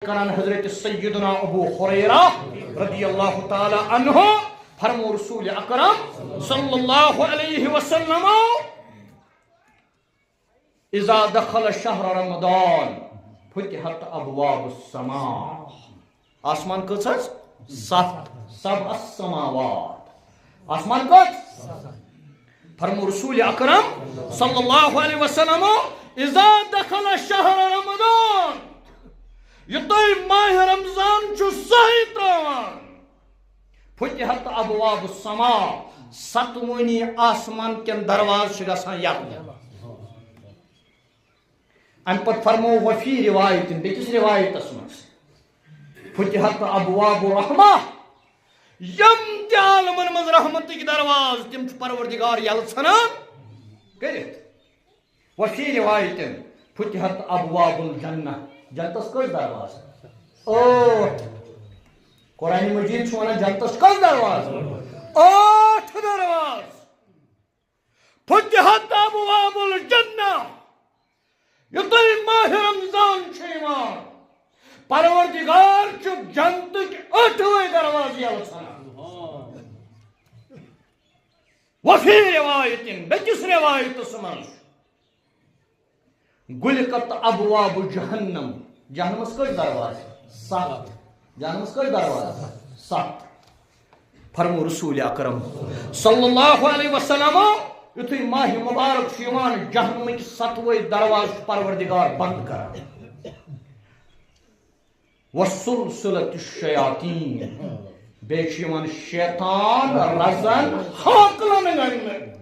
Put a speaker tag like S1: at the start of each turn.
S1: کران حضرت سیدنا ابو ہریرہ رضی اللہ تعالی عنہ فرمو رسول اکرم صلی اللہ علیہ وسلم اذا دخل شہر رمضان فتحت ابواب السماء آسمان کس سات سبع السماوات آسمان کس فرمو رسول اکرم صلی اللہ علیہ وسلم اذا دخل شہر رمضان یہ ماہ رمضان صحیح تراوان فتحت ابواب السماء ستوانی آسمان کن دروازے گژھان یلہٕ ام پتہ فرمو وفی روایت بیکس روایتس مز فتحت ابواب الرحمہ یم تہ عالمن مز رحمت کی درواز تم پروردگار یلہٕ ژھنان کرتھ وفی روایت فتحت ابواب الجنہ جنتس کس درواز ٲٹھ قرآن مجید ونان جنتس کس درواز ٲٹھ درواز فتحت ابواب الجنہ یوتائی ماہ رمضان چھیوان پروردگار چھو جنتک ٲٹھوے درواز یلہٕ ژھنان وفی روایت بیکس روایتس مز گلقت ابواب جہنم جہنمس کس دروازہ سات جہنمس کس دروازہ سات فرمو رسول اکرم صلی اللہ علیہ وسلم یتھے ماہ مبارک چھیوان جہنمک ستوے درواز پروردگار بند کران وسلسلۃ الشیاطین بیچ یوان شیطان رزن ہاکلن گنڈ